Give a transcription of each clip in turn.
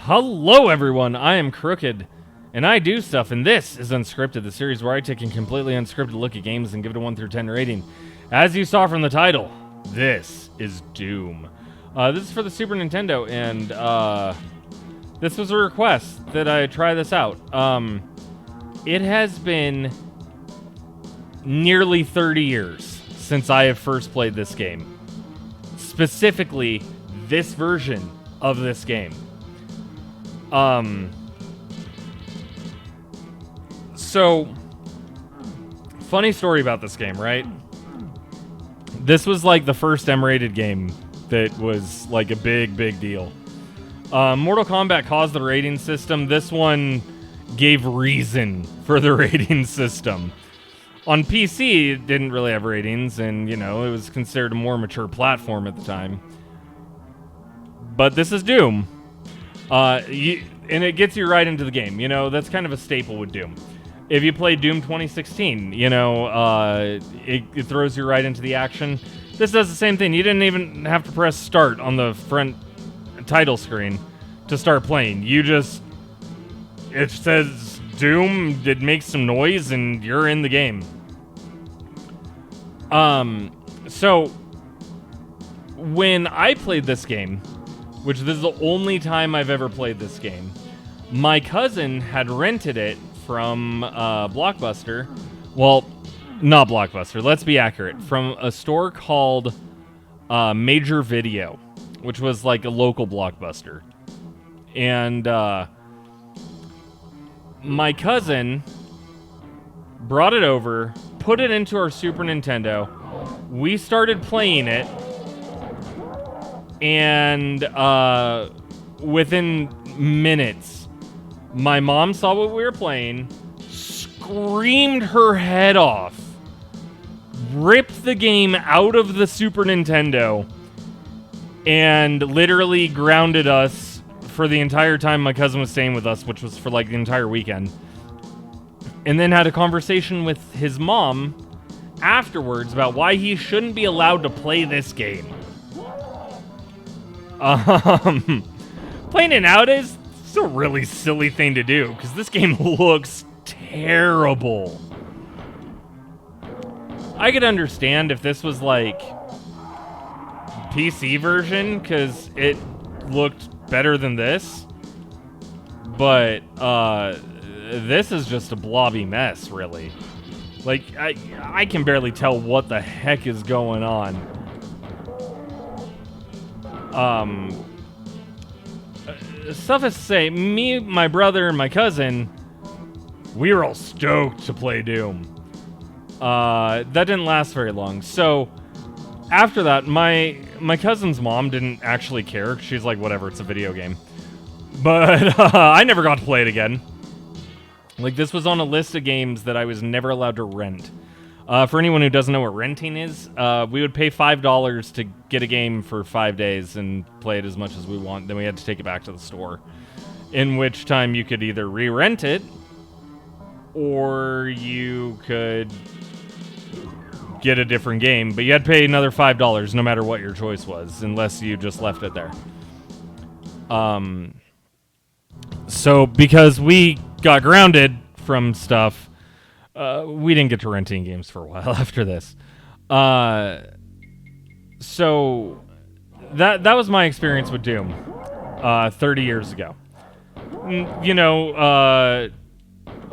Hello everyone, I am Krooked, and I do stuff, and this is Unscripted, the series where I take a completely unscripted look at games and give it a 1 through 10 rating. As you saw from the title, this is Doom. This is for the Super Nintendo, and this was a request that I try this out. It has been nearly 30 years since I have first played this game. Specifically, this version of this game. So, funny story about this game, right? This was like the first M-rated game that was like a big deal. Mortal Kombat caused the rating system. This one gave reason for the rating system. On PC, it didn't really have ratings, and, you know, it was considered a more mature platform at the time. But this is Doom. And it gets you right into the game. You know, that's kind of a staple with Doom. If you play Doom 2016, you know, it throws you right into the action. This does the same thing. You didn't even have to press start on the front title screen to start playing. It says Doom, it makes some noise, and you're in the game. So, when I played this game, which this is the only time I've ever played this game, my cousin had rented it from Blockbuster. Well, not Blockbuster, let's be accurate. From a store called Major Video, which was like a local Blockbuster. And my cousin brought it over, put it into our Super Nintendo. We started playing it. And within minutes, my mom saw what we were playing, screamed her head off, ripped the game out of the Super Nintendo, and literally grounded us for the entire time my cousin was staying with us, which was for like the entire weekend. And then had a conversation with his mom afterwards about why he shouldn't be allowed to play this game. Playing it nowadays is a really silly thing to do, because this game looks terrible. I could understand if this was like PC version, because it looked better than this. But this is just a blobby mess, really. Like, I can barely tell what the heck is going on. Suffice to say, me, my brother, and my cousin, we were all stoked to play Doom. That didn't last very long. So, after that, my cousin's mom didn't actually care. She's like, whatever, it's a video game. But I never got to play it again. Like, this was on a list of games that I was never allowed to rent. For anyone who doesn't know what renting is, we would pay $5 to get a game for 5 days and play it as much as we want. Then we had to take it back to the store. In which time you could either re-rent it, or you could get a different game. But you had to pay another $5 no matter what your choice was, unless you just left it there. So because we got grounded from stuff, we didn't get to rent any games for a while after this. So that was my experience with Doom 30 years ago. You know,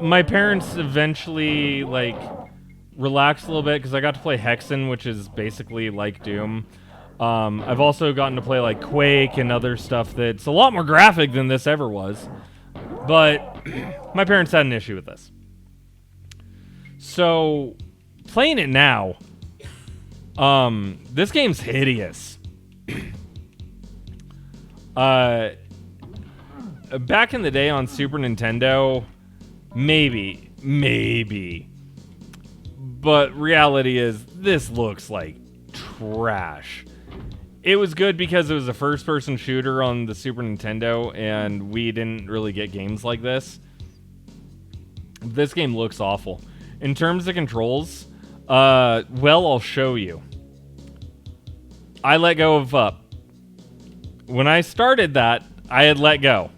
my parents eventually like relaxed a little bit because I got to play Hexen, which is basically like Doom. I've also gotten to play like Quake and other stuff that's a lot more graphic than this ever was. But my parents had an issue with this. So, playing it now, this game's hideous. Back in the day on Super Nintendo, maybe. But reality is, this looks like trash. It was good because it was a first-person shooter on the Super Nintendo, and we didn't really get games like this. This game looks awful. In terms of controls, well, I'll show you. I let go of up. When I started that, I had let go.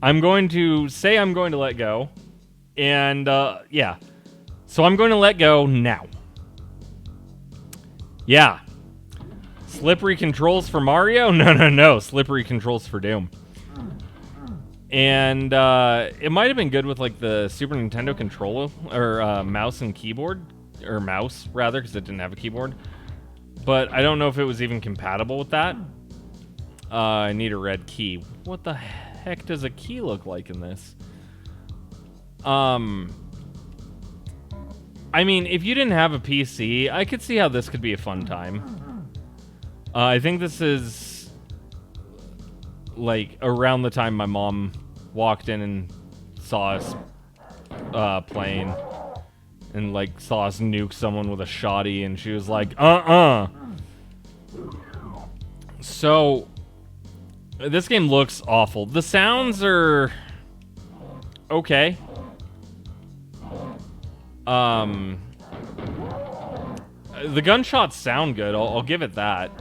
I'm going to say I'm going to let go. And, yeah. So I'm going to let go now. Yeah. Slippery controls for Mario? No. Slippery controls for Doom. And, it might have been good with, like, the Super Nintendo controller, or, mouse and keyboard. Or mouse, rather, because it didn't have a keyboard. But I don't know if it was even compatible with that. I need a red key. What the heck does a key look like in this? I mean, if you didn't have a PC, I could see how this could be a fun time. I think this is, like, around the time my mom walked in and saw us playing. And, like, saw us nuke someone with a shotty, and she was like, So, this game looks awful. The sounds are okay. The gunshots sound good. I'll give it that.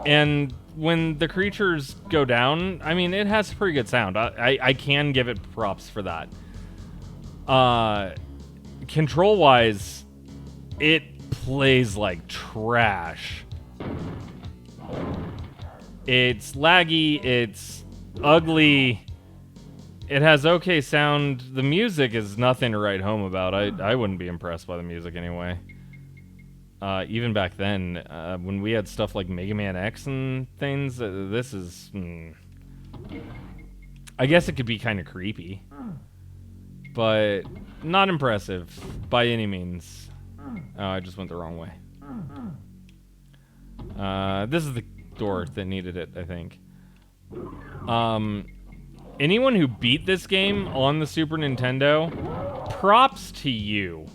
And when the creatures go down, I mean, it has pretty good sound. I can give it props for that. Control-wise, it plays like trash. It's laggy, it's ugly, it has okay sound. The music is nothing to write home about. I wouldn't be impressed by the music anyway. Even back then, when we had stuff like Mega Man X and things, this is... I guess it could be kind of creepy. But not impressive by any means. Oh, I just went the wrong way. This is the door that needed it, I think. Anyone who beat this game on the Super Nintendo, props to you.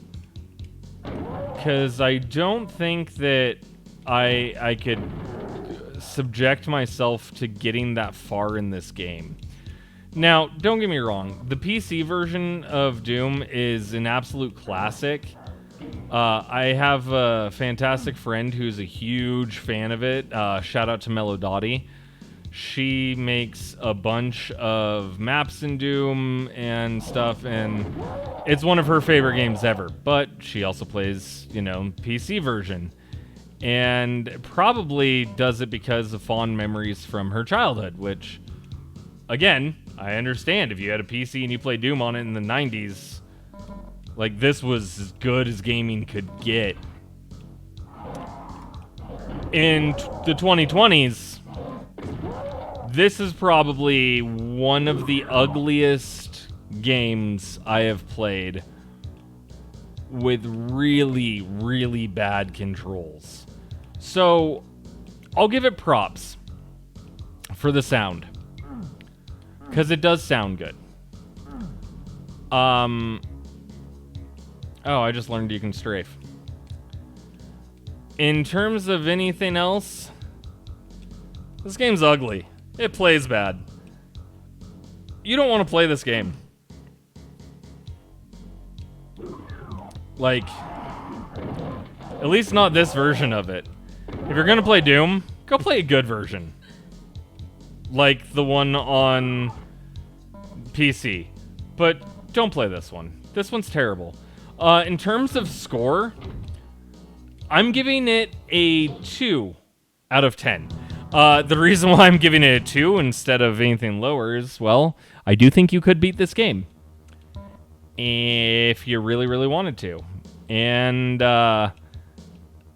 Because I don't think that I could subject myself to getting that far in this game. Now, don't get me wrong. The PC version of Doom is an absolute classic. I have a fantastic friend who's a huge fan of it. Shout out to Melodottie. She makes a bunch of maps in Doom and stuff, and it's one of her favorite games ever. But she also plays, you know, PC version. And probably does it because of fond memories from her childhood, which, again, I understand. If you had a PC and you played Doom on it in the 90s, like, this was as good as gaming could get. In the 2020s, this is probably one of the ugliest games I have played with really, really bad controls. So, I'll give it props for the sound. Because it does sound good. Oh, I just learned you can strafe. In terms of anything else, this game's ugly. It plays bad. You don't want to play this game. Like, at least not this version of it. If you're gonna play Doom, go play a good version. Like the one on PC. But don't play this one. This one's terrible. In terms of score, I'm giving it a 2 out of 10. The reason why I'm giving it a 2 instead of anything lower is, well, I do think you could beat this game. If you really, really wanted to. And,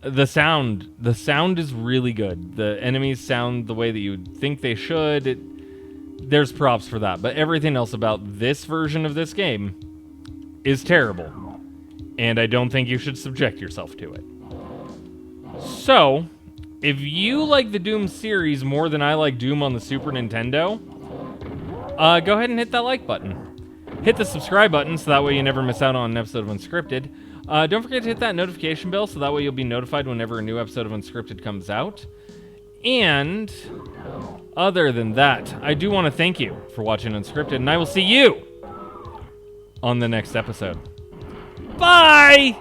the sound is really good. The enemies sound the way that you'd think they should. There's props for that. But everything else about this version of this game is terrible. And I don't think you should subject yourself to it. So, if you like the Doom series more than I like Doom on the Super Nintendo, go ahead and hit that like button. Hit the subscribe button so that way you never miss out on an episode of Unscripted. Don't forget to hit that notification bell so that way you'll be notified whenever a new episode of Unscripted comes out. And other than that, I do want to thank you for watching Unscripted, and I will see you on the next episode. Bye!